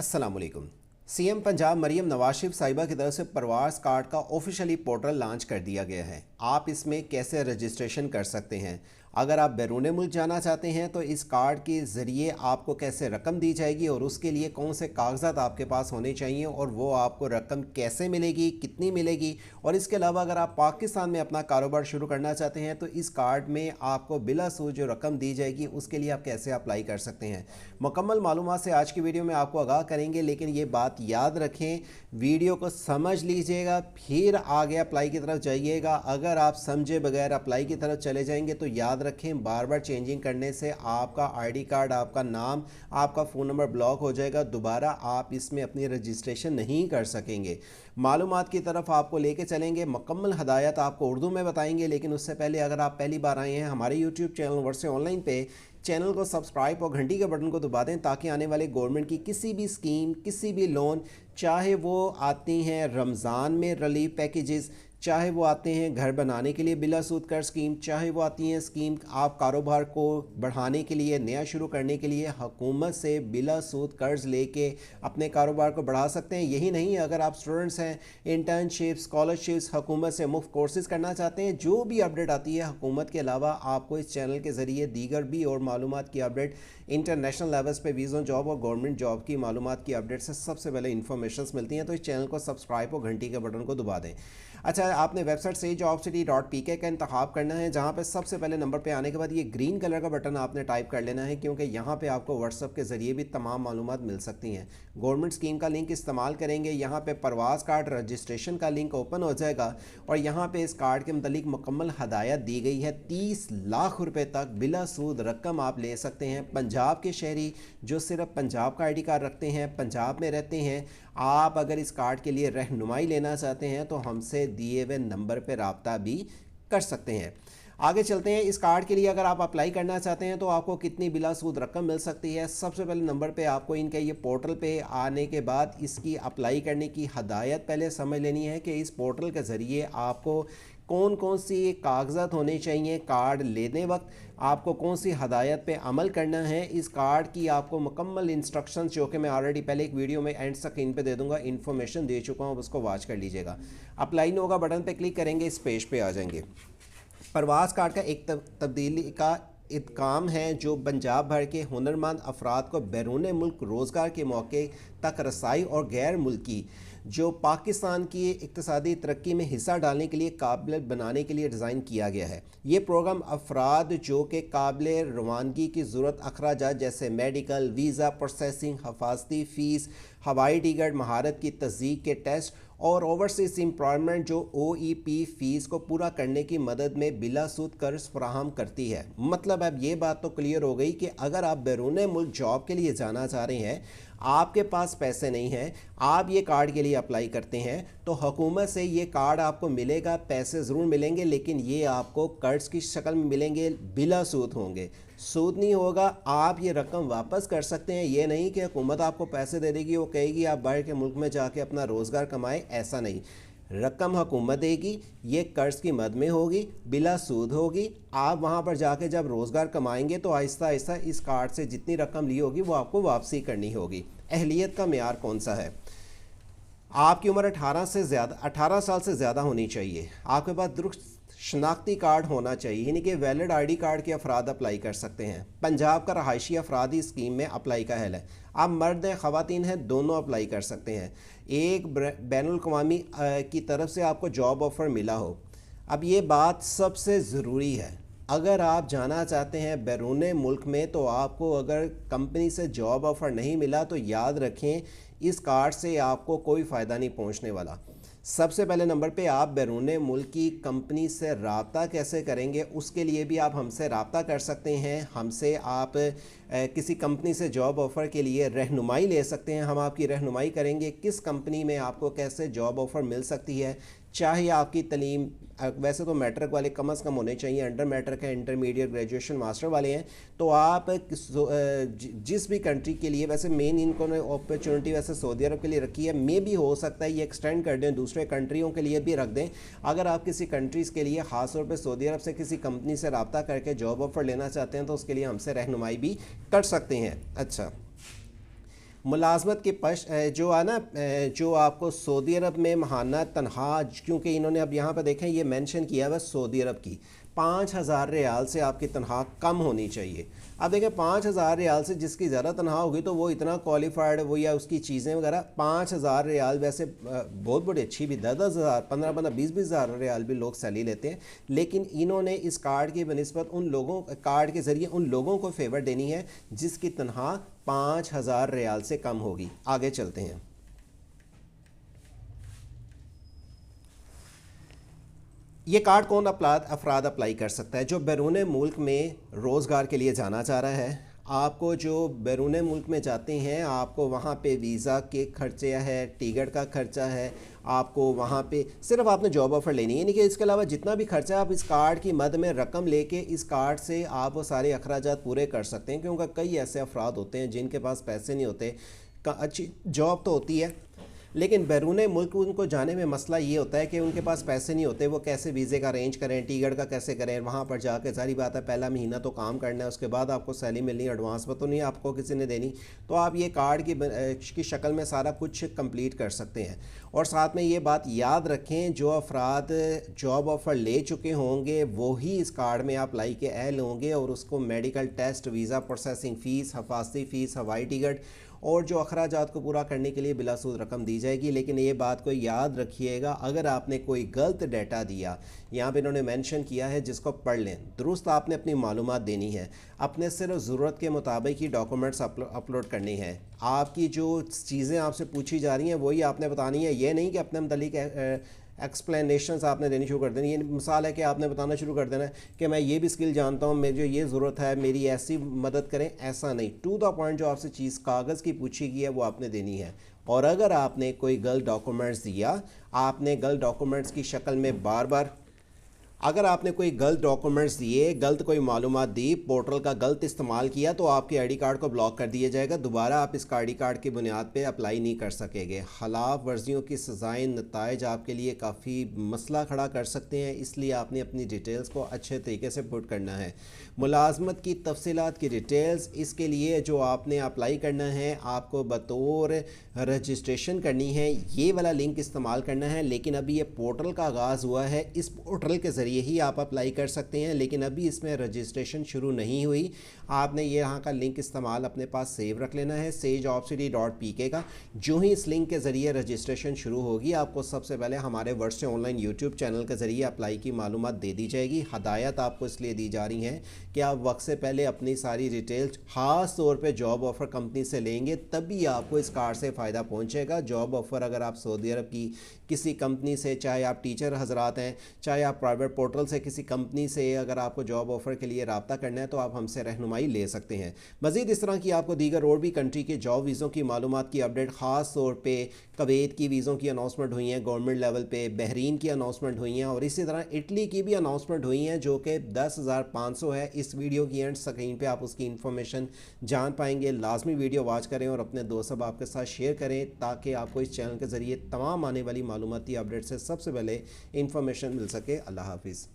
अस्सलाम वालेकुम। सीएम पंजाब मरियम नवाज शरीफ साहिबा की तरफ से प्रवास कार्ड का ऑफिशियली पोर्टल लॉन्च कर दिया गया है। आप इसमें कैसे रजिस्ट्रेशन कर सकते हैं? अगर आप बैरून मुल्क जाना चाहते हैं तो इस कार्ड के ज़रिए आपको कैसे रकम दी जाएगी और उसके लिए कौन से कागजात आपके पास होने चाहिए और वो आपको रकम कैसे मिलेगी, कितनी मिलेगी। और इसके अलावा अगर आप पाकिस्तान में अपना कारोबार शुरू करना चाहते हैं तो इस कार्ड में आपको बिला सूद जो रकम दी जाएगी उसके लिए आप कैसे अप्लाई कर सकते हैं। मुकम्मल मालूमात से आज की वीडियो में आपको आगाह करेंगे, लेकिन ये बात याद रखें, वीडियो को समझ लीजिएगा फिर आगे अप्लाई की तरफ जाइएगा। अगर आप समझे बगैर अप्लाई की तरफ चले जाएंगे तो याद रखें बार बार चेंजिंग करने से आपका आईडी कार्ड, आपका नाम, आपका फ़ोन नंबर ब्लॉक हो जाएगा। दोबारा आप इसमें अपनी रजिस्ट्रेशन नहीं कर सकेंगे। मालूमात की तरफ आपको लेके चलेंगे, मुकम्मल हदायत आपको उर्दू में बताएंगे। लेकिन उससे पहले अगर आप पहली बार आए हैं हमारे यूट्यूब चैनल वर्से ऑनलाइन पे, चैनल को सब्सक्राइब और घंटी के बटन को दबा दें ताकि आने वाले गवर्नमेंट की किसी भी स्कीम, किसी भी लोन, चाहे वो आती हैं रमज़ान में रिलीफ पैकेजेस, चाहे वो आते हैं घर बनाने के लिए बिला सूद कर्ज स्कीम, चाहे वो आती हैं स्कीम आप कारोबार को बढ़ाने के लिए, नया शुरू करने के लिए हुकूमत से बिला सूद कर्ज लेके अपने कारोबार को बढ़ा सकते हैं। यही नहीं, अगर आप स्टूडेंट्स हैं, इंटर्नशिप, स्कॉलरशिप्स, हुकूमत से मुफ्त कोर्सेज करना चाहते हैं, जो भी अपडेट आती है हुकूमत के अलावा आपको इस चैनल के ज़रिए दीगर भी और मालूमात की अपडेट, इंटरनेशनल लेवल्स पे वीज़ा जॉब और गवर्नमेंट जॉब की मालूमात की अपडेट से सबसे पहले इन्फॉर्मेशन मिलती हैं। तो इस चैनल को सब्सक्राइब और घंटी के बटन को दबा दें। अच्छा, आपने वेबसाइट से jobcity.pk का इंतखाब करना है, जहाँ पे सबसे पहले नंबर पे आने के बाद ये ग्रीन कलर का बटन आपने टाइप कर लेना है, क्योंकि यहाँ पे आपको व्हाट्सएप के ज़रिए भी तमाम मालूमात मिल सकती हैं। गवर्नमेंट स्कीम का लिंक इस्तेमाल करेंगे, यहाँ पे प्रवास कार्ड रजिस्ट्रेशन का लिंक ओपन हो जाएगा और यहाँ पे इस कार्ड के मतलब मुकम्मल हदायत दी गई है। 30 लाख रुपये तक बिला सूद रकम आप ले सकते हैं। पंजाब के शहरी जो सिर्फ पंजाब का ID कार्ड रखते हैं, पंजाब में रहते हैं, आप अगर इस कार्ड के लिए रहनुमाई लेना चाहते हैं तो हमसे दिए हुए नंबर पर रब्ता भी कर सकते हैं। आगे चलते हैं। इस कार्ड के लिए अगर आप अप्लाई करना चाहते हैं तो आपको कितनी बिला सूद रकम मिल सकती है। सबसे पहले नंबर पे आपको इनके ये पोर्टल पे आने के बाद इसकी अप्लाई करने की हदायत पहले समझ लेनी है कि इस पोर्टल के ज़रिए आपको कौन कौन सी कागजात होने चाहिए, कार्ड लेने वक्त आपको कौन सी हदायत पे अमल करना है। इस कार्ड की आपको मुकम्मल इंस्ट्रक्शंस जो कि मैं ऑलरेडी पहले एक वीडियो में एंड स्क्रीन पे दे दूंगा, इन्फॉर्मेशन दे चुका हूँ, उसको वॉच कर लीजिएगा। अप्लाई नो का बटन पे क्लिक करेंगे, इस पेज पे आ जाएंगे। प्रवास कार्ड का एक तब्दीली का काम है जो पंजाब भर के हुनरमंद अफराद को बैरून मुल्क रोज़गार के मौके तक रसाई और गैर मुल्की जो पाकिस्तान की इक्तिसादी तरक्की में हिस्सा डालने के लिए काबिल बनाने के लिए डिज़ाइन किया गया है। ये प्रोग्राम अफराद जो कि काबिल रवानगी की ज़रूरत अखराजात जैसे मेडिकल, वीज़ा प्रोसेसिंग, हफाजती फ़ीस, हवाई टिकट, महारत की तस्दीक के टेस्ट और ओवरसीज एम्प्लॉयमेंट जो OEP फ़ीस को पूरा करने की मदद में बिला सूद कर्ज फराहम करती है। मतलब अब ये बात तो क्लियर हो गई कि अगर आप बैरून मुल्क जॉब के लिए जाना चाह रहे हैं, आपके पास पैसे नहीं हैं, आप ये कार्ड के लिए अप्लाई करते हैं तो हुकूमत से ये कार्ड आपको मिलेगा। पैसे ज़रूर मिलेंगे लेकिन ये आपको कर्ज की शक्ल में मिलेंगे, बिला सूद होंगे, सूद नहीं होगा। आप ये रकम वापस कर सकते हैं। ये नहीं कि हुकूमत आपको पैसे दे देगी, वो कहेगी आप बाहर के मुल्क में जाके अपना रोज़गार कमाएं, ऐसा नहीं। रकम हुकूमत देगी, ये कर्ज की मद में होगी, बिला सूद होगी। आप वहाँ पर जाके जब रोज़गार कमाएंगे तो आहिस्ता आहिस्ता इस कार्ड से जितनी रकम ली होगी वो आपको वापसी करनी होगी। अहलियत का मेयार कौन सा है? आपकी उम्र 18 साल से ज़्यादा होनी चाहिए। आपके पास दुरुस्त शनाख्ती कार्ड होना चाहिए, यानी कि वैलिड ID कार्ड के अफराद अप्लाई कर सकते हैं। पंजाब का रहायशी अफराद इस स्कीम में अप्लाई का अहल है। आप मर्द हैं, ख़वातीन हैं, दोनों अप्लाई कर सकते हैं। एक बैनुल अक़वामी की तरफ से आपको जॉब ऑफ़र मिला हो। अब ये बात सबसे ज़रूरी है, अगर आप जाना चाहते हैं बैरून मुल्क में तो आपको अगर कंपनी से जॉब ऑफ़र नहीं मिला तो याद रखें इस कार्ड से आपको कोई फ़ायदा नहीं पहुंचने वाला। सबसे पहले नंबर पे आप बैरून मुल्क की कंपनी से रब्ता कैसे करेंगे, उसके लिए भी आप हमसे रब्ता कर सकते हैं। हमसे आप किसी कंपनी से जॉब ऑफ़र के लिए रहनुमाई ले सकते हैं। हम आपकी रहनुमाई करेंगे किस कंपनी में आपको कैसे जॉब ऑफ़र मिल सकती है। चाहे आपकी तलीम वैसे तो मैट्रिक वाले कम से कम होने चाहिए, अंडर मैट्रिक है, इंटरमीडिएट, ग्रेजुएशन, मास्टर वाले हैं, तो आप जिस भी कंट्री के लिए, वैसे मेन इनको अपॉर्चुनिटी वैसे सऊदी अरब के लिए रखी है, मे भी हो सकता है ये एक्सटेंड कर दें, दूसरे कंट्रियों के लिए भी रख दें। अगर आप किसी कंट्रीज़ के लिए ख़ास तौर पे सऊदी अरब से किसी कंपनी से रब्ता करके जॉब ऑफ़र लेना चाहते हैं तो उसके लिए हमसे रहनुमाई भी कर सकते हैं। अच्छा, मुलाजमत के जो है ना, जो आपको सऊदी अरब में माहाना तनख्वाह, क्योंकि इन्होंने अब यहाँ पर देखें ये मेंशन किया हुआ सऊदी अरब की 5,000 रियाल से आपकी तनख्वाह कम होनी चाहिए। अब देखें 5,000 रियाल से जिसकी ज़्यादा तनख्वाह होगी तो वो इतना क्वालिफाइड वो या उसकी चीज़ें वगैरह, 5,000 रियाल वैसे बहुत बड़ी अच्छी भी 10,000 15,000 20,000 रियाल भी लोग सैलरी लेते हैं, लेकिन इन्होंने इस कार्ड की बनिस्बत उन लोगों कार्ड के ज़रिए उन लोगों को फेवर देनी है जिसकी तनख्वाह 5,000 रियाल से कम होगी। आगे चलते हैं। ये कार्ड कौन अफराद अप्लाई कर सकता है? जो बैरून मुल्क में रोज़गार के लिए जाना चाह रहा है। आपको जो बैरून मुल्क में जाते हैं आपको वहाँ पे वीज़ा के खर्चे है, टिकट का खर्चा है, आपको वहाँ पे सिर्फ आपने जॉब ऑफ़र लेनी है, यानी कि इसके अलावा जितना भी खर्चा आप इस कार्ड की मद में रकम लेके इस कार्ड से आप वो सारे अखराजात पूरे कर सकते हैं। क्योंकि कई ऐसे अफराद होते हैं जिनके पास पैसे नहीं होते, अच्छी जॉब तो होती है लेकिन बैरून मुल्क उनको जाने में मसला ये होता है कि उनके पास पैसे नहीं होते, वो कैसे वीज़े का अरेंज करें, टिकट का कैसे करें, वहाँ पर जाकर सारी बात है पहला महीना तो काम करना है, उसके बाद आपको सैलरी मिलनी, एडवांस में तो नहीं आपको किसी ने देनी, तो आप ये कार्ड की शक्ल में सारा कुछ कंप्लीट कर सकते हैं। और साथ में ये बात याद रखें, जो अफराद जॉब ऑफ़र ले चुके होंगे वही इस कार्ड में अप्लाई के अहल होंगे और उसको medical test, visa processing fees, हिफाजती फ़ीस, हवाई टिकट और जो अखराजात को पूरा करने के लिए बिलासूद रकम दी जाएगी। लेकिन ये बात को याद रखिएगा, अगर आपने कोई गलत डाटा दिया, यहाँ पे इन्होंने मेंशन किया है जिसको पढ़ लें, दुरुस्त आपने अपनी मालूमात देनी है, अपने सिर्फ ज़रूरत के मुताबिक ही डॉक्यूमेंट्स अपलोड करने हैं। आपकी जो चीज़ें आपसे पूछी जा रही हैं वही आपने बतानी है, ये नहीं कि अपने मतलब एक्सप्लेनेशंस आपने देनी शुरू कर देनी। ये मिसाल है कि आपने बताना शुरू कर देना है कि मैं ये भी स्किल जानता हूँ, मुझे ये ज़रूरत है, मेरी ऐसी मदद करें, ऐसा नहीं। टू द पॉइंट जो आपसे चीज़ कागज़ की पूछी गई है वो आपने देनी है। और अगर आपने कोई गलत डॉक्यूमेंट्स दिया, आपने गलत डॉक्यूमेंट्स की शक्ल में बार बार अगर आपने कोई गलत डॉक्यूमेंट्स दिए, गलत कोई मालूमात दी, पोर्टल का गलत इस्तेमाल किया तो आपके आईडी कार्ड को ब्लॉक कर दिया जाएगा। दोबारा आप इस आईडी कार्ड की बुनियाद पे अप्लाई नहीं कर सकेंगे। खिलाफ वर्जियों की सज़ाएँ नताइज आपके लिए काफ़ी मसला खड़ा कर सकते हैं, इसलिए आपने अपनी डिटेल्स को अच्छे तरीके से पुट करना है। मुलाजमत की तफसीलात की डिटेल्स, इसके लिए जो आपने अप्लाई करना है आपको बतौर रजिस्ट्रेशन करनी है, ये वाला लिंक इस्तेमाल करना है। लेकिन अभी ये पोर्टल का आगाज़ हुआ है, इस पोर्टल के ज़रिए ही आप अप्लाई कर सकते हैं, लेकिन अभी इसमें रजिस्ट्रेशन शुरू नहीं हुई। आपने ये यहाँ का लिंक इस्तेमाल अपने पास सेव रख लेना है, sejobcity.pk का। जो ही इस लिंक के ज़रिए रजिस्ट्रेशन शुरू होगी आपको सबसे पहले हमारे वर्ड से ऑनलाइन यूट्यूब चैनल के ज़रिए अप्लाई की मालूमात दे दी जाएगी। हदायत आपको इसलिए दी जा रही हैं कि आप वक्त से पहले अपनी सारी डिटेल्स ख़ास तौर पे जॉब ऑफ़र कंपनी से लेंगे, तभी आपको इस कार्ड से फ़ायदा पहुंचेगा। जॉब ऑफ़र अगर आप सऊदी अरब की किसी कंपनी से, चाहे आप टीचर हजरात हैं, चाहे आप प्राइवेट पोर्टल से किसी कंपनी से अगर आपको जॉब ऑफ़र के लिए रब्ता करना है तो आप हमसे रहनुमाई ले सकते हैं। मज़ीद इस तरह की आपको दीगर और भी कंट्री के जॉब वीज़ों की मालूमात की अपडेट, ख़ास तौर पर कुवैत की वीज़ों की अनाउंसमेंट हुई हैं गवर्नमेंट लेवल पे, बहरीन की अनाउंसमेंट हुई हैं और इसी तरह इटली की भी अनाउंसमेंट हुई हैं जो कि 10,500 है। इस वीडियो की एंड स्क्रीन पे आप उसकी इन्फॉर्मेशन जान पाएंगे। लाजमी वीडियो वॉच करें और अपने दोस्त सब आपके साथ शेयर करें ताकि आपको इस चैनल के ज़रिए तमाम आने वाली मालूमाती अपडेट से सबसे पहले इन्फॉर्मेशन मिल सके। अल्लाह हाफिज़।